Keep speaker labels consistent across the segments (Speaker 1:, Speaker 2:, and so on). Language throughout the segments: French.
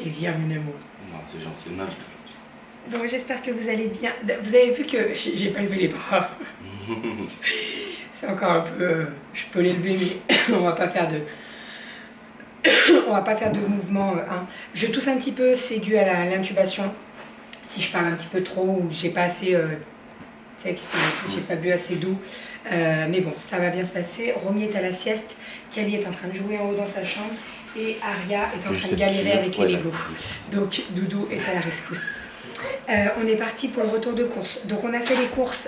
Speaker 1: plaisir, mon amour.
Speaker 2: Non, c'est gentil, elle m'invite.
Speaker 1: Bon, j'espère que vous allez bien. Vous avez vu que j'ai pas levé les bras. C'est encore un peu... je peux les lever, mais on va pas faire de... on va pas faire de mouvement. Hein. Je tousse un petit peu, c'est dû à l'intubation. Si je parle un petit peu trop ou j'ai pas assez... j'ai pas bu assez d'eau. Mais bon, ça va bien se passer. Romy est à la sieste. Kelly est en train de jouer en haut dans sa chambre. Et Aria est en train de galérer avec les Legos. Donc Doudou est à la rescousse. On est parti pour le retour de course. Donc on a fait les courses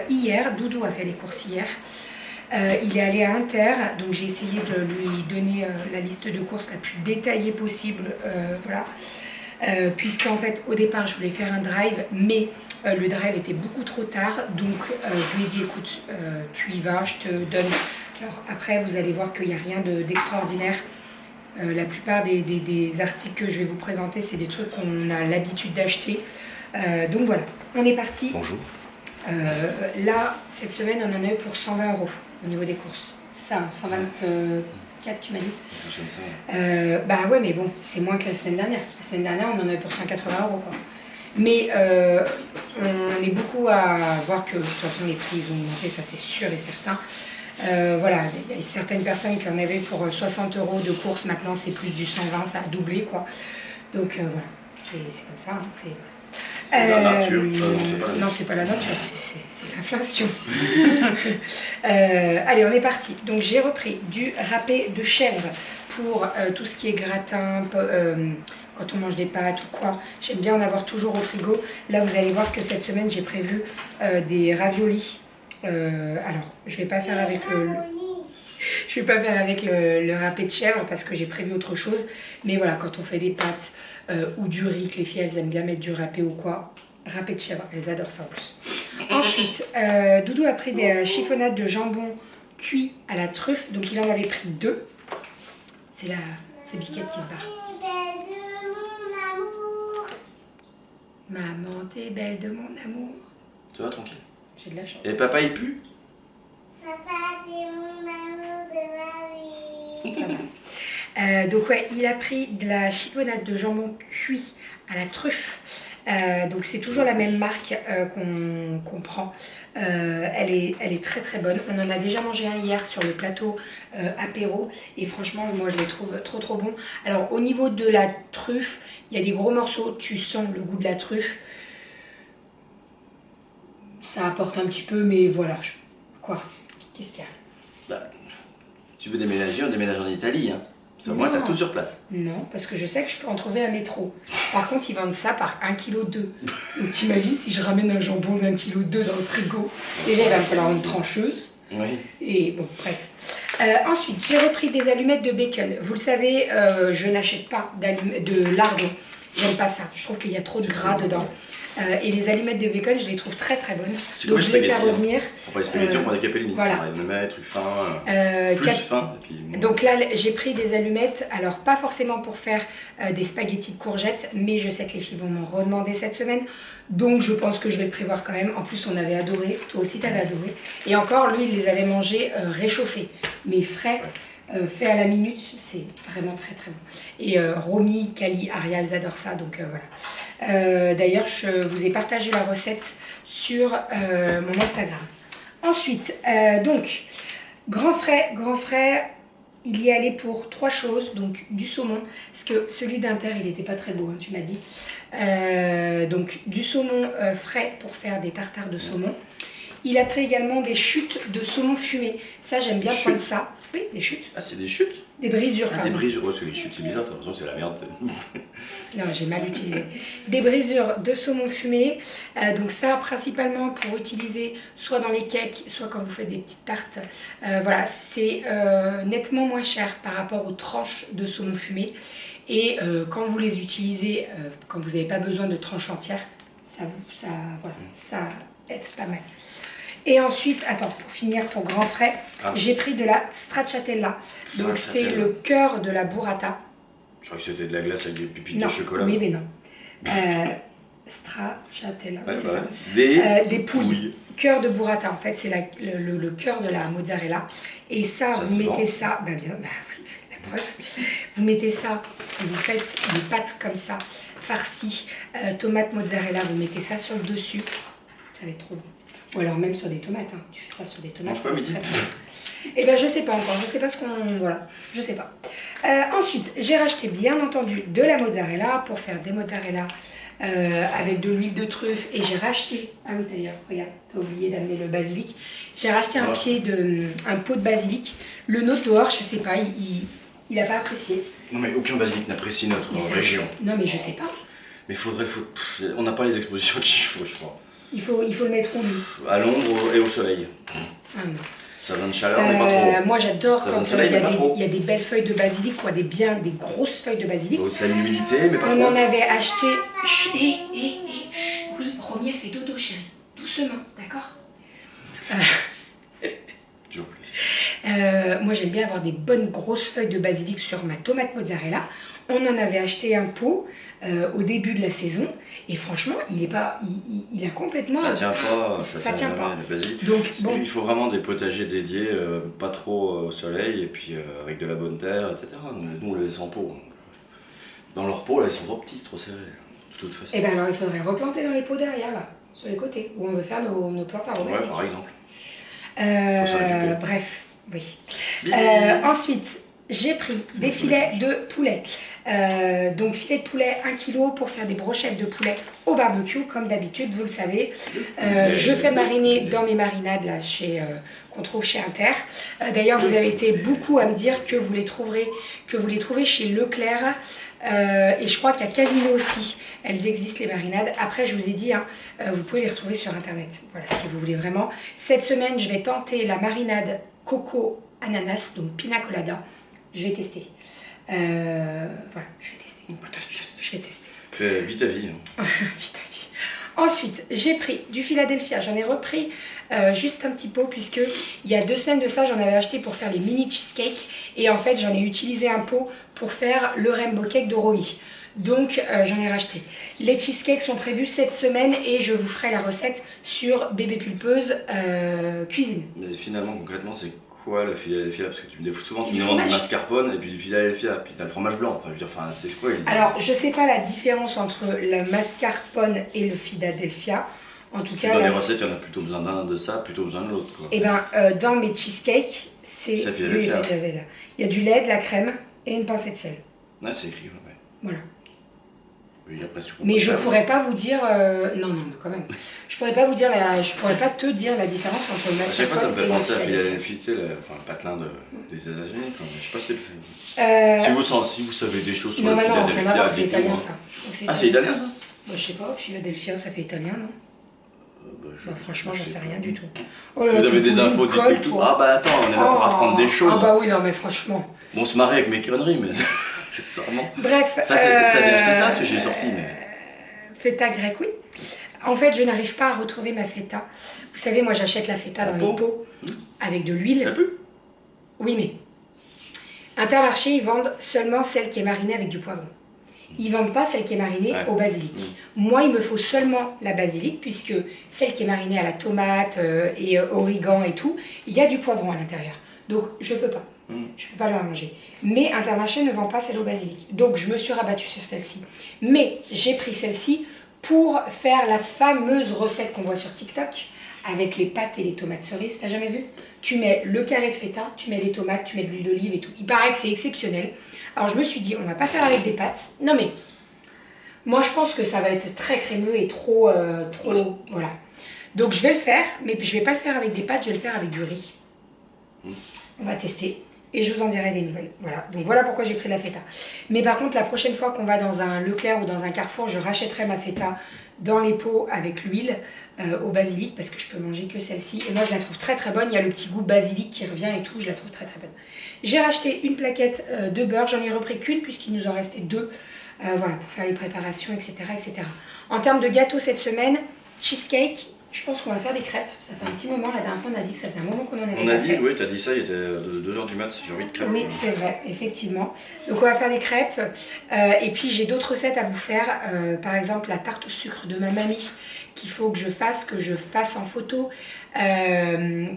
Speaker 1: hier. Doudou a fait les courses hier. Il est allé à Inter. Donc j'ai essayé de lui donner la liste de courses la plus détaillée possible. Voilà. Puisqu'en fait au départ je voulais faire un drive, mais le drive était beaucoup trop tard, donc je lui ai dit écoute, tu y vas, je te donne. Alors après vous allez voir qu'il n'y a rien d'extraordinaire. La plupart des articles que je vais vous présenter, c'est des trucs qu'on a l'habitude d'acheter. Donc voilà, on est parti.
Speaker 2: Bonjour.
Speaker 1: Là, cette semaine, on en a eu pour 120 € au niveau des courses. C'est ça, 124 tu m'as dit. Bah ouais, mais bon, c'est moins que la semaine dernière. La semaine dernière, on en a eu pour 180 € quoi. Mais on est beaucoup à voir que de toute façon les prix ils ont augmenté, ça c'est sûr et certain. Voilà, il y a certaines personnes qui en avaient pour 60 € de course, maintenant c'est plus du 120, ça a doublé quoi. Donc voilà, c'est comme ça. Hein,
Speaker 2: c'est la nature.
Speaker 1: Non, c'est pas la nature, c'est l'inflation. Allez, on est parti. Donc j'ai repris du râpé de chèvre pour tout ce qui est gratin, quand on mange des pâtes ou quoi. J'aime bien en avoir toujours au frigo. Là, vous allez voir que cette semaine, j'ai prévu des raviolis. Alors, je vais pas faire avec le râpé de chèvre parce que j'ai prévu autre chose. Mais voilà, quand on fait des pâtes ou du riz, que les filles, elles aiment bien mettre du râpé ou quoi. Râpé de chèvre, elles adorent ça en plus. Ensuite, Doudou a pris des chiffonnades de jambon cuit à la truffe. Donc, il en avait pris 2. C'est Biquette qui se barre. Maman, t'es belle de mon amour.
Speaker 2: Tu vas tranquille.
Speaker 1: J'ai de la chance.
Speaker 2: Et papa, il pue?
Speaker 3: Papa, c'est mon amour de ma vie.
Speaker 1: Donc ouais, il a pris de la chiffonnade de jambon cuit à la truffe. Donc c'est toujours la même marque qu'on prend. Elle est très très bonne. On en a déjà mangé un hier sur le plateau apéro et franchement moi je les trouve trop trop bons. Alors au niveau de la truffe, il y a des gros morceaux, tu sens le goût de la truffe. Ça apporte un petit peu, mais voilà. Quoi? Qu'est-ce qu'il y a?
Speaker 2: Bah, tu veux déménager, on déménage en Italie. Hein. Au moins, t'as tout sur place.
Speaker 1: Non, parce que je sais que je peux en trouver à métro. Par contre, ils vendent ça par 1,2 kg. Donc t'imagines si je ramène un jambon d'1,2 kg dans le frigo. Déjà, il va me falloir une trancheuse.
Speaker 2: Oui.
Speaker 1: Et bon, bref. Ensuite, j'ai repris des allumettes de bacon. Vous le savez, je n'achète pas de lardon. J'aime pas ça. Je trouve qu'il y a trop de gras dedans. Et les allumettes de bacon, je les trouve très très bonnes. Donc je vais faire revenir.
Speaker 2: On prend les spaghettis, on prend des capellini.
Speaker 1: Voilà.
Speaker 2: On va mettre fin, plus fin. Et puis, bon.
Speaker 1: Donc là, j'ai pris des allumettes. Alors pas forcément pour faire des spaghettis de courgettes, mais je sais que les filles vont m'en redemander cette semaine. Donc je pense que je vais le prévoir quand même. En plus, on avait adoré. Toi aussi, t'avais adoré. Et encore, lui, il les avait mangés réchauffés, mais frais. Fait à la minute, c'est vraiment très très bon. Et Romy, Kali, Aria, elles adorent ça, donc voilà. D'ailleurs, je vous ai partagé la recette sur mon Instagram. Ensuite, donc, grand frais, il y allait pour 3 choses, donc du saumon, parce que celui d'Inter, il n'était pas très beau, hein, tu m'as dit. Donc, du saumon frais pour faire des tartares de saumon. Il a pris également des chutes de saumon fumé. Ça, j'aime bien prendre ça. Oui, des chutes.
Speaker 2: Ah, c'est des chutes?
Speaker 1: Des brisures, pardon.
Speaker 2: Des brisures, parce que les chutes, c'est bizarre, t'as l'impression que c'est la merde.
Speaker 1: Non, j'ai mal utilisé. Des brisures de saumon fumé. Donc ça, principalement pour utiliser soit dans les cakes, soit quand vous faites des petites tartes. Voilà, c'est nettement moins cher par rapport aux tranches de saumon fumé. Et quand vous les utilisez, quand vous n'avez pas besoin de tranches entières, ça aide pas mal. Et ensuite, attends, pour finir, pour grand frais, j'ai pris de la stracciatella. Donc c'est le cœur de la burrata.
Speaker 2: Je crois que c'était de la glace avec des pépites de chocolat.
Speaker 1: Oui, mais non. Stracciatella,
Speaker 2: ouais,
Speaker 1: c'est
Speaker 2: voilà.
Speaker 1: ça. Des pouilles. Cœur de burrata, en fait, c'est le cœur de la mozzarella. Et ça, vous mettez ça, oui, la Bref, vous mettez ça, si vous faites des pâtes comme ça, farcies, tomates mozzarella, vous mettez ça sur le dessus. Ça va être trop bon. Ou alors même sur des tomates, hein. Tu fais ça sur des tomates.
Speaker 2: Mange pas midi.
Speaker 1: Eh ben je sais pas encore, je sais pas ce qu'on... Voilà, je sais pas. Ensuite, j'ai racheté bien entendu de la mozzarella pour faire des mozzarella avec de l'huile de truffe. Et j'ai racheté... Ah oui d'ailleurs, regarde, t'as oublié d'amener le basilic. J'ai racheté un pot de basilic. Le nôtre dehors, je sais pas, il a pas apprécié.
Speaker 2: Non mais aucun basilic n'apprécie notre région.
Speaker 1: Non mais je sais pas.
Speaker 2: Mais on n'a pas les expositions qu'il faut, je crois.
Speaker 1: Il faut le mettre où lui?
Speaker 2: À l'ombre et au soleil.
Speaker 1: Ah non.
Speaker 2: Ça donne chaleur, mais pas trop.
Speaker 1: Moi j'adore quand
Speaker 2: soleil,
Speaker 1: il y a des belles feuilles de basilic, quoi, des grosses feuilles de basilic.
Speaker 2: Ça a l'humidité, mais pas trop.
Speaker 1: On en avait acheté. Oui, Romy elle fait dodo, chérie. Doucement, d'accord?
Speaker 2: Toujours plus.
Speaker 1: Moi j'aime bien avoir des bonnes grosses feuilles de basilic sur ma tomate mozzarella. On en avait acheté un pot au début de la saison et franchement il a complètement...
Speaker 2: Ça tient pas. Le basilic.
Speaker 1: Donc, bon.
Speaker 2: Il faut vraiment des potagers dédiés, pas trop au soleil et puis avec de la bonne terre, etc. Nous on les laisse en pot. Donc, dans leur pot là ils sont trop petits, trop serrés. De toute façon.
Speaker 1: Et bien alors il faudrait replanter dans les pots derrière là, sur les côtés, où on veut faire nos plantes aromatiques.
Speaker 2: Ouais, par exemple.
Speaker 1: Bref, oui. Ensuite, j'ai pris des filets de poulet. Donc filet de poulet 1 kg pour faire des brochettes de poulet au barbecue, comme d'habitude, vous le savez. Je fais mariner dans mes marinades là, qu'on trouve chez Inter. D'ailleurs, vous avez été beaucoup à me dire que vous les trouverez chez Leclerc. Et je crois qu'à Casino aussi, elles existent les marinades. Après, je vous ai dit, hein, vous pouvez les retrouver sur Internet. Voilà, si vous voulez vraiment. Cette semaine, je vais tenter la marinade coco ananas, donc pina colada. Je vais tester. Voilà, je vais tester.
Speaker 2: Fais vite à vie. Hein.
Speaker 1: Vite à vie. Ensuite, j'ai pris du Philadelphia. J'en ai repris juste un petit pot puisque il y a 2 semaines de ça, j'en avais acheté pour faire les mini cheesecakes. Et en fait, j'en ai utilisé un pot pour faire le rainbow cake de Romy. Donc, j'en ai racheté. Les cheesecakes sont prévus cette semaine et je vous ferai la recette sur Bébé Pulpeuse cuisine.
Speaker 2: Mais finalement, concrètement, c'est quoi le Philadelphia? Parce que souvent tu me demandes du mascarpone et puis du Philadelphia, puis t'as le fromage blanc. Enfin, je veux dire, c'est quoi?
Speaker 1: Alors, je sais pas la différence entre le mascarpone et le Philadelphia. En tout cas,
Speaker 2: dans les recettes, il y en a plutôt besoin d'un de ça, plutôt besoin de l'autre.
Speaker 1: Et ben, dans mes cheesecakes, c'est du Philadelphia. Il y a du lait, de la crème et une pincée de sel.
Speaker 2: Ouais, c'est écrit, ouais.
Speaker 1: Voilà.
Speaker 2: Oui, après,
Speaker 1: mais je pourrais pas vous dire non mais quand même je pourrais pas te dire la différence entre le mascarpone.
Speaker 2: Je sais pas, ça me fait penser à Philadelphia, tu sais, le patelin des États-Unis. Je sais pas si si vous savez des choses sur le Philadelphia.
Speaker 1: Non, c'est italien ça.
Speaker 2: Ah, c'est italien ça?
Speaker 1: Je sais pas, Philadelphia ça fait italien, non? Franchement, j'en sais rien du tout.
Speaker 2: Si vous avez des infos, dites-nous tout. Ah bah attends, on est là pour apprendre des choses.
Speaker 1: Ah bah oui, non mais franchement.
Speaker 2: Bon, on se marrait avec mes conneries, mais c'est sûrement.
Speaker 1: Bref.
Speaker 2: Ça, t'as bien acheté ça parce que j'ai sorti, mais.
Speaker 1: Feta grec, oui. En fait, je n'arrive pas à retrouver ma feta. Vous savez, moi j'achète la feta dans les pots avec de l'huile.
Speaker 2: Ça peut?
Speaker 1: Oui, mais Intermarché, ils vendent seulement celle qui est marinée avec du poivron. Ils ne vendent pas celle qui est marinée au basilic. Moi, il me faut seulement la basilic, puisque celle qui est marinée à la tomate et origan et tout, il y a du poivron à l'intérieur. Donc, je ne peux pas. Je ne peux pas la manger. Mais Intermarché ne vend pas celle au basilic. Donc, je me suis rabattue sur celle-ci. Mais j'ai pris celle-ci pour faire la fameuse recette qu'on voit sur TikTok avec les pâtes et les tomates cerises. T'as jamais vu? Tu mets le carré de feta, tu mets les tomates, tu mets de l'huile d'olive et tout. Il paraît que c'est exceptionnel. Alors je me suis dit, on va pas faire avec des pâtes. Non mais, moi je pense que ça va être très crémeux et trop voilà. Donc je vais le faire, mais je vais pas le faire avec des pâtes, je vais le faire avec du riz. On va tester et je vous en dirai des nouvelles. Voilà, donc voilà pourquoi j'ai pris la feta. Mais par contre, la prochaine fois qu'on va dans un Leclerc ou dans un Carrefour, je rachèterai ma feta dans les pots avec l'huile au basilic parce que je peux manger que celle-ci. Et moi, je la trouve très très bonne. Il y a le petit goût basilic qui revient et tout. Je la trouve très très bonne. J'ai racheté une plaquette de beurre. J'en ai repris qu'une puisqu'il nous en restait 2. Voilà, pour faire les préparations, etc., etc. En termes de gâteau cette semaine, cheesecake. Je pense qu'on va faire des crêpes. Ça fait un petit moment. La dernière fois, on a dit que ça faisait un moment qu'on en avait pas fait.
Speaker 2: On a dit, oui, tu as dit ça, il était 2h du mat, j'ai envie de crêpes.
Speaker 1: Oui, c'est vrai, effectivement. Donc, on va faire des crêpes. Et puis, j'ai d'autres recettes à vous faire. Par exemple, la tarte au sucre de ma mamie qu'il faut que je fasse en photo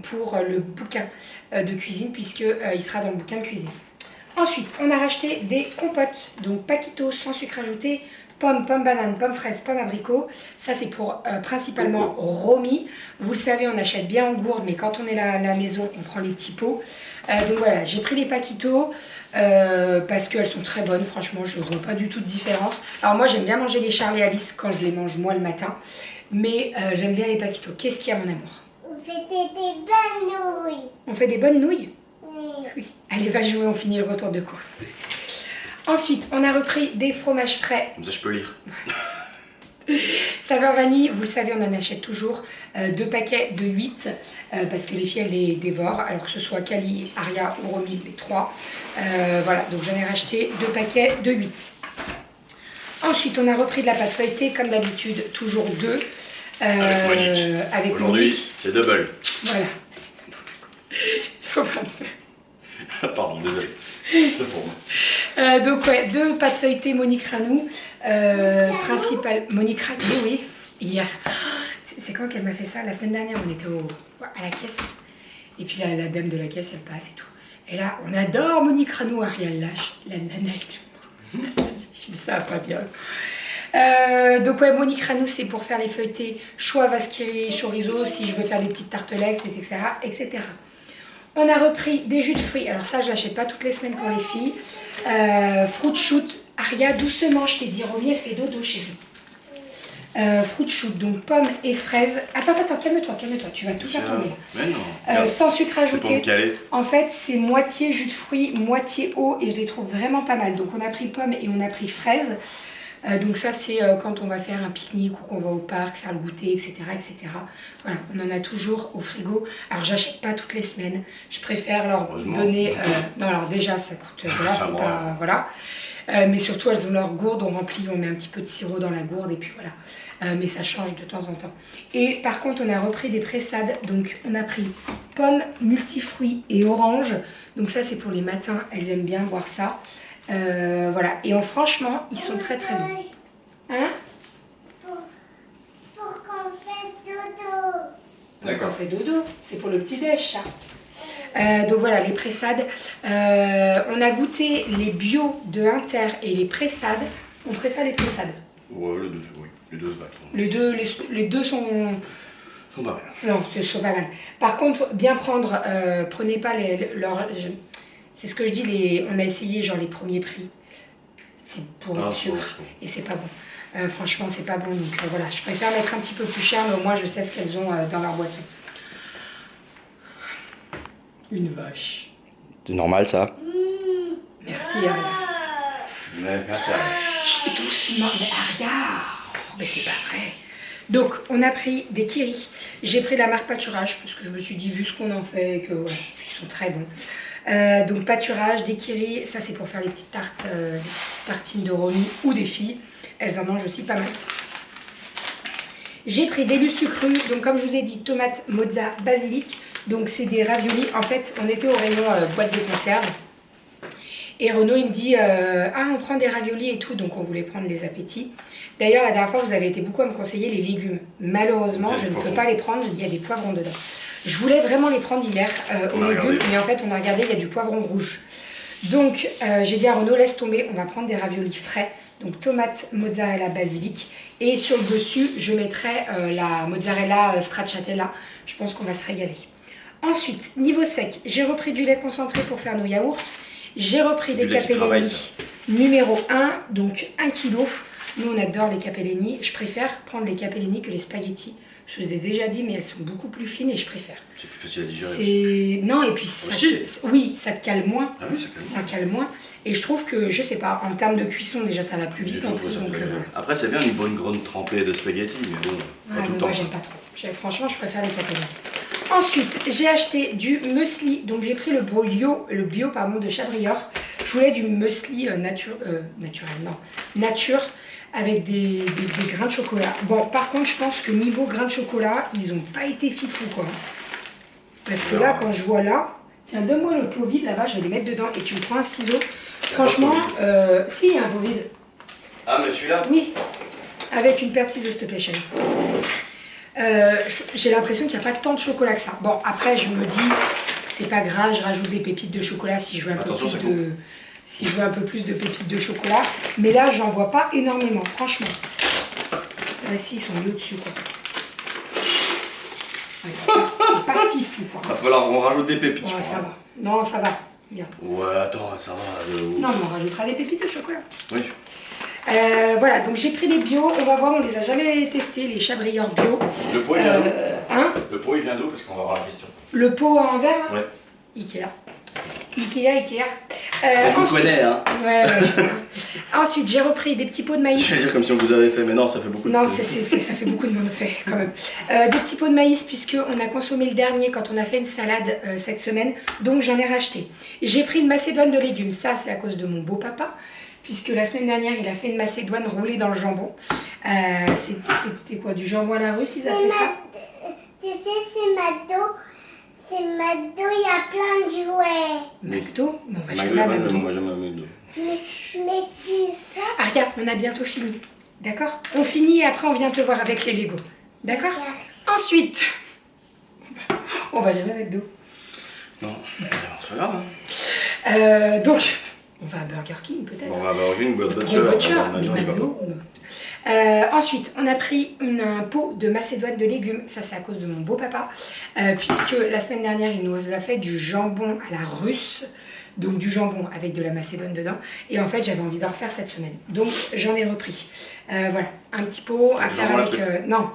Speaker 1: pour le bouquin de cuisine, puisqu'il sera dans le bouquin de cuisine. Ensuite, on a racheté des compotes, donc paquito sans sucre ajouté, pommes, pommes banane, pommes fraises, pommes abricots. Ça, c'est pour principalement Romy. Vous le savez, on achète bien en gourde, mais quand on est à la maison, on prend les petits pots. Donc voilà, j'ai pris les paquitos parce qu'elles sont très bonnes. Franchement, je ne vois pas du tout de différence. Alors moi, j'aime bien manger les Charlie Alice quand je les mange moi le matin. Mais j'aime bien les paquitos. Qu'est-ce qu'il y a, mon amour?
Speaker 3: On fait des bonnes nouilles.
Speaker 1: On fait des bonnes nouilles?
Speaker 3: Oui.
Speaker 1: Oui. Allez, va jouer, on finit le retour de course. Ensuite, on a repris des fromages frais.
Speaker 2: Comme ça, je peux lire.
Speaker 1: Saveur vanille, vous le savez, on en achète toujours 2 paquets de 8 parce que les filles, elles les dévorent. Alors que ce soit Kali, Aria ou Romy, les 3. Voilà, donc j'en ai racheté 2 paquets de 8. Ensuite, on a repris de la pâte feuilletée, comme d'habitude, toujours 2.
Speaker 2: Avec aujourd'hui, c'est double.
Speaker 1: Voilà. Il faut pas le faire.
Speaker 2: Pardon, désolé. C'est pour moi.
Speaker 1: Donc ouais, 2 pâtes feuilletées Monique Ranou. Principal Monique Ranou, oui, hier. C'est quand qu'elle m'a fait ça? La semaine dernière, on était à la caisse. Et puis la dame de la caisse, elle passe et tout. Et là, on adore Monique Ranou, Ariel lâche. La nana, elle est morte. Je me ça va pas bien. Donc ouais, Monique Ranou, c'est pour faire les feuilletés choux vaskiri, chorizo, si je veux faire des petites tartelettes, etc., etc. On a repris des jus de fruits. Alors ça, je n'achète pas toutes les semaines pour les filles. Fruit shoot. Aria, doucement, je t'ai dit, Romy, elle fait dodo, chérie. Fruit shoot, donc pommes et fraises. Attends, calme-toi, tu vas tout faire tomber.
Speaker 2: Mais non.
Speaker 1: Sans sucre ajouté.
Speaker 2: Pour me caler.
Speaker 1: En fait, c'est moitié jus de fruits, moitié eau, et je les trouve vraiment pas mal. Donc on a pris pommes et on a pris fraises. Donc ça, c'est quand on va faire un pique-nique ou qu'on va au parc, faire le goûter, etc., etc. Voilà, on en a toujours au frigo. Alors, j'achète pas toutes les semaines. Je préfère leur donner... non, alors déjà, ça coûte... Voilà, c'est pas... Voilà. Mais surtout, elles ont leur gourde, on remplit, on met un petit peu de sirop dans la gourde, et puis voilà. Mais ça change de temps en temps. Et par contre, on a repris des pressades. Donc, on a pris pommes, multifruits et oranges. Donc ça, c'est pour les matins. Elles aiment bien boire ça. Voilà, et franchement, ils sont très très bons. Hein?
Speaker 3: Pour qu'on fasse dodo.
Speaker 1: D'accord. On fait dodo, c'est pour le petit déj ça. Donc voilà, les pressades. On a goûté les bio de Inter et les pressades. On préfère les pressades.
Speaker 2: Ouais, les deux se battent.
Speaker 1: Les deux sont
Speaker 2: pas mal.
Speaker 1: Non, ils sont pas mal. Par contre, bien prendre, prenez pas c'est ce que je dis, on a essayé genre les premiers prix. C'est pour être sûr. Et c'est pas bon. Franchement, c'est pas bon. Donc voilà, je préfère mettre un petit peu plus cher, mais au moins je sais ce qu'elles ont dans leur boisson. Une vache.
Speaker 2: C'est normal ça?
Speaker 1: Merci Aria.
Speaker 2: Mais merci.
Speaker 1: Chut, doucement. Mais Aria, mais c'est pas vrai. Donc, on a pris des kiris. J'ai pris la marque Pâturage parce que je me suis dit, vu ce qu'on en fait, que ouais, ils sont très bons. Donc pâturage, des kiris, ça c'est pour faire les petites tartes, les petites tartines de Romy ou des filles. Elles en mangent aussi pas mal. J'ai pris des lustres crus, donc comme je vous ai dit, tomates, mozza, basilic. Donc c'est des raviolis. En fait, on était au rayon boîte de conserve. Et Renaud, il me dit, on prend des raviolis et tout, donc on voulait prendre les appétits. D'ailleurs, la dernière fois, vous avez été beaucoup à me conseiller les légumes. Malheureusement, je ne peux pas les prendre, il y a des poivrons dedans. Je voulais vraiment les prendre hier aux légumes, mais en fait, on a regardé, il y a du poivron rouge. Donc, j'ai dit à Renaud, laisse tomber, on va prendre des raviolis frais. Donc, tomate, mozzarella, basilic. Et sur le dessus, je mettrai la mozzarella stracciatella. Je pense qu'on va se régaler. Ensuite, niveau sec, j'ai repris du lait concentré pour faire nos yaourts. J'ai repris des capellini numéro 1, donc 1 kg. Nous, on adore les capellini. Je préfère prendre les capellini que les spaghettis. Je vous ai déjà dit, mais elles sont beaucoup plus fines et je préfère.
Speaker 2: C'est plus facile à digérer.
Speaker 1: Non, et puis ça te cale moins.
Speaker 2: Ah oui,
Speaker 1: ça cale moins. Et je trouve que, je sais pas, en termes de cuisson, déjà, ça va plus vite en plus. Donc,
Speaker 2: après, c'est bien une bonne grande trempée de spaghettis, mais bon, pas tout le temps.
Speaker 1: Moi, j'aime pas trop. Franchement, je préfère les capellini. Ensuite, j'ai acheté du muesli. Donc, j'ai pris le bio de Chabrior. Je voulais du muesli nature avec des grains de chocolat. Bon, par contre, je pense que niveau grains de chocolat, ils n'ont pas été fifous, quoi. Parce que là, quand je vois là... Tiens, donne-moi le pot vide, là-bas, je vais les mettre dedans. Et tu me prends un ciseau. Franchement, si, il y a un pot vide.
Speaker 2: Ah, mais celui-là?
Speaker 1: Oui. Avec une paire de ciseaux, s'il te plaît, chérie. J'ai l'impression qu'il n'y a pas tant de chocolat que ça. Bon, après, je me dis, c'est pas grave, je rajoute des pépites de chocolat si je veux un peu plus de... si je veux un peu plus de pépites de chocolat. Mais là, j'en vois pas énormément, franchement. Là, si, ils sont mis au-dessus, quoi. Ouais, c'est pas fifou, quoi.
Speaker 2: Va falloir qu'on rajoute des pépites.
Speaker 1: Ouais,
Speaker 2: je
Speaker 1: ça
Speaker 2: crois.
Speaker 1: va. Non, ça va. Regarde.
Speaker 2: Ouais, attends, ça va.
Speaker 1: Non, mais on rajoutera des pépites de chocolat.
Speaker 2: Oui.
Speaker 1: Voilà, donc j'ai pris les bio. On va voir, on les a jamais testés, les chabrières bio.
Speaker 2: Le pot, il vient d'où
Speaker 1: Hein?
Speaker 2: Le pot, il vient d'où? Parce qu'on va voir la question.
Speaker 1: Le pot en verre?
Speaker 2: Ouais.
Speaker 1: Ikea. Ikea.
Speaker 2: On vous connaît, hein.
Speaker 1: Ouais. Ensuite, j'ai repris des petits pots de maïs.
Speaker 2: Je vais dire comme si on vous avait fait, mais non, ça fait beaucoup de
Speaker 1: Non,
Speaker 2: pots.
Speaker 1: ça fait beaucoup de monde fait quand même. Des petits pots de maïs puisqu'on a consommé le dernier quand on a fait une salade cette semaine. Donc j'en ai racheté. J'ai pris une macédoine de légumes. Ça, c'est à cause de mon beau papa. Puisque la semaine dernière, il a fait une macédoine roulée dans le jambon. C'était quoi? Du jambon à la russe, ils appelaient ça?
Speaker 3: Tu sais, c'est McDo. C'est McDo, il y a plein de jouets.
Speaker 1: McDo? Mais on va
Speaker 2: McDo,
Speaker 1: jamais à
Speaker 2: ouais,
Speaker 1: McDo.
Speaker 2: moi jamais à McDo.
Speaker 3: Mais tu sais,
Speaker 1: Ah regarde, on a bientôt fini. D'accord? On finit et après on vient te voir avec les Lego. D'accord? Ensuite, on va jamais à McDo.
Speaker 2: Non, c'est pas grave. Hein.
Speaker 1: Donc, on va à Burger King peut-être.
Speaker 2: Bon, on va avoir une Blood Butcher.
Speaker 1: Blood Butcher,
Speaker 2: on va
Speaker 1: mais
Speaker 2: avoir un
Speaker 1: McDo. Ensuite, on a pris un pot de macédoine de légumes. Ça, c'est à cause de mon beau papa. Puisque la semaine dernière, il nous a fait du jambon à la russe. Donc du jambon avec de la macédoine dedans. Et en fait, j'avais envie d'en refaire cette semaine. Donc, j'en ai repris. Voilà, un petit pot à faire avec... non,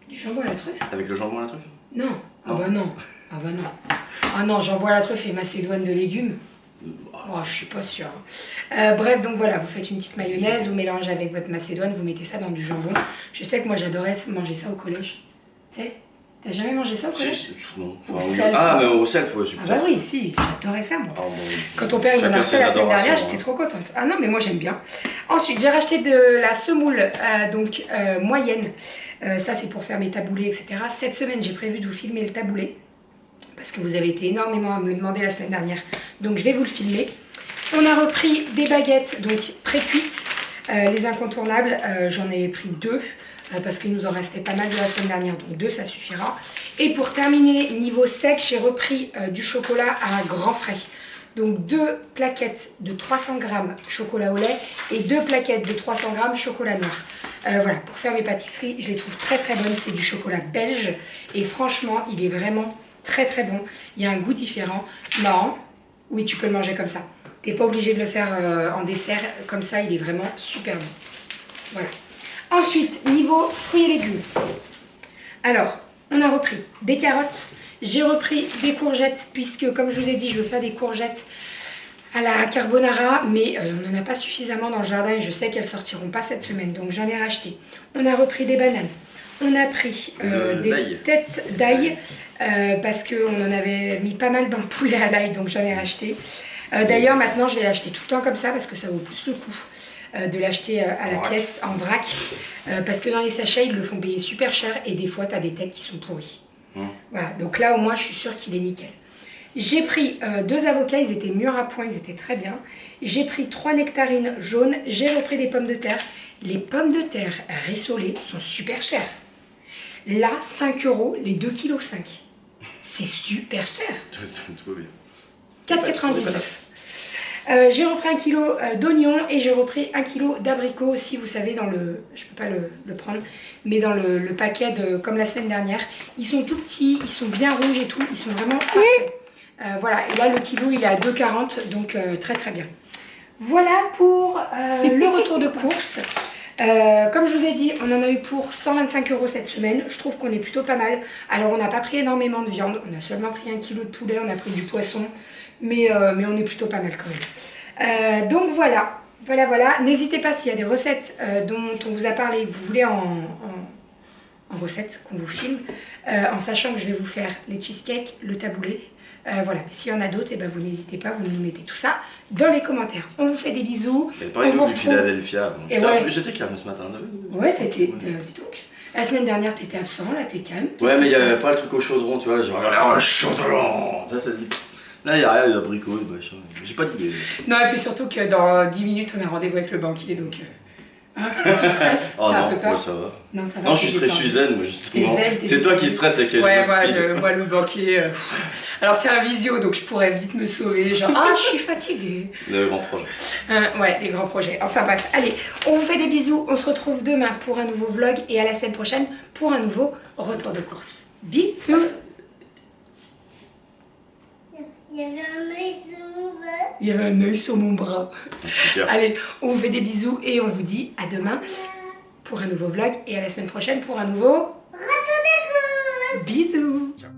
Speaker 1: du jambon à la truffe.
Speaker 2: Avec le jambon à la truffe?
Speaker 1: Non. Ah bah non. Ah bah non. Ah non, jambon à la truffe et macédoine de légumes. Oh, je suis pas sûre. Bref, donc voilà, vous faites une petite mayonnaise, vous mélangez avec votre macédoine, vous mettez ça dans du jambon. Je sais que moi j'adorais manger ça au collège. Tu sais, t'as jamais mangé ça au collège?
Speaker 2: Non.
Speaker 1: Au
Speaker 2: Enfin, oui.
Speaker 1: self.
Speaker 2: Ah, mais au self, ouais,
Speaker 1: Ah bah oui, si, j'adorais ça moi.
Speaker 2: Ah, bon.
Speaker 1: Quand ton père il m'en a
Speaker 2: Chacun
Speaker 1: fait
Speaker 2: ses
Speaker 1: la semaine
Speaker 2: adorations,
Speaker 1: dernière,
Speaker 2: hein.
Speaker 1: j'étais trop contente. Ah non, mais moi j'aime bien. Ensuite, j'ai racheté de la semoule, moyenne. Ça, c'est pour faire mes taboulés, etc. Cette semaine, j'ai prévu de vous filmer le taboulé. Parce que vous avez été énormément à me le demander la semaine dernière. Donc, je vais vous le filmer. On a repris des baguettes, donc pré-cuites. Les incontournables, j'en ai pris 2. Parce qu'il nous en restait pas mal de la semaine dernière. Donc 2, ça suffira. Et pour terminer, niveau sec, j'ai repris du chocolat à grand frais. Donc 2 plaquettes de 300 g chocolat au lait et 2 plaquettes de 300 g chocolat noir. Voilà, pour faire mes pâtisseries, je les trouve très très bonnes. C'est du chocolat belge et franchement, il est vraiment très très bon. Il y a un goût différent, marrant. Oui, tu peux le manger comme ça. T'es pas obligé de le faire en dessert. Comme ça, il est vraiment super bon. Voilà. Ensuite, niveau fruits et légumes. Alors, on a repris des carottes. J'ai repris des courgettes puisque, comme je vous ai dit, je veux faire des courgettes à la carbonara, mais on n'en a pas suffisamment dans le jardin et je sais qu'elles sortiront pas cette semaine, donc j'en ai racheté. On a repris des bananes. On a pris des têtes d'ail parce qu'on en avait mis pas mal dans le poulet à l'ail, donc j'en ai racheté. D'ailleurs, maintenant, je vais l'acheter tout le temps comme ça parce que ça vaut plus le coup de l'acheter à la pièce, en vrac. Parce que dans les sachets, ils le font payer super cher et des fois, tu as des têtes qui sont pourries. Voilà, donc là, au moins, je suis sûre qu'il est nickel. J'ai pris 2 avocats, ils étaient mûrs à point, ils étaient très bien. J'ai pris 3 nectarines jaunes, j'ai repris des pommes de terre. Les pommes de terre rissolées sont super chères. Là, 5 €, les 2,5 kg. C'est super cher.
Speaker 2: Tout va bien.
Speaker 1: 4,99. J'ai repris 1 kg d'oignons et j'ai repris 1 kg d'abricots aussi, vous savez, dans le... Je peux pas le prendre, mais dans le paquet comme la semaine dernière. Ils sont tout petits, ils sont bien rouges et tout, ils sont vraiment parfaits. Voilà, et là le kilo il est à 2,40, donc très très bien. Voilà pour le retour de course. Comme je vous ai dit, on en a eu pour 125 € cette semaine. Je trouve qu'on est plutôt pas mal. Alors on n'a pas pris énormément de viande, on a seulement pris 1 kg de poulet, on a pris du poisson, mais on est plutôt pas mal quand même. Donc voilà. N'hésitez pas s'il y a des recettes dont on vous a parlé, vous voulez en recette qu'on vous filme, en sachant que je vais vous faire les cheesecakes, le taboulé. Voilà, mais s'il y en a d'autres, vous n'hésitez pas, vous nous mettez tout ça dans les commentaires. On vous fait des bisous.
Speaker 2: Parlez-nous du Philadelphia.
Speaker 1: J'étais
Speaker 2: calme ce matin.
Speaker 1: Ouais, dis donc. La semaine dernière, t'étais absent, là, t'es calme.
Speaker 2: Ouais, mais il n'y avait pas le truc au chaudron, tu vois. J'ai regardé, chaudron. Ça se dit. Là, il n'y a rien, il y a abricot, machin. J'ai pas d'idée.
Speaker 1: Non, et puis surtout que dans 10 minutes, on a rendez-vous avec le banquier, donc Hein, tu stresses?
Speaker 2: Oh
Speaker 1: T'as un
Speaker 2: non,
Speaker 1: peu peur?
Speaker 2: moi ça va.
Speaker 1: Non, ça va.
Speaker 2: Non, je
Speaker 1: t'es
Speaker 2: suis
Speaker 1: détendu.
Speaker 2: zen, moi justement.
Speaker 1: T'es zen, t'es
Speaker 2: C'est toi qui
Speaker 1: détendu.
Speaker 2: stresse avec
Speaker 1: Ouais,
Speaker 2: le
Speaker 1: moi, le banquier. Alors, c'est un visio, donc je pourrais vite me sauver. Genre, ah, je suis fatiguée.
Speaker 2: Le grand projet.
Speaker 1: Ouais, les grands projets. Enfin, bref. Allez, on vous fait des bisous. On se retrouve demain pour un nouveau vlog et à la semaine prochaine pour un nouveau retour de course. Bisous.
Speaker 3: Il y avait un œil sur mon bras.
Speaker 1: Il y avait un œil sur mon bras.
Speaker 2: Petit cœur.
Speaker 1: Allez, on vous fait des bisous et on vous dit à demain pour un nouveau vlog et à la semaine prochaine pour un nouveau
Speaker 3: Retour de course.
Speaker 1: bisous. Ciao.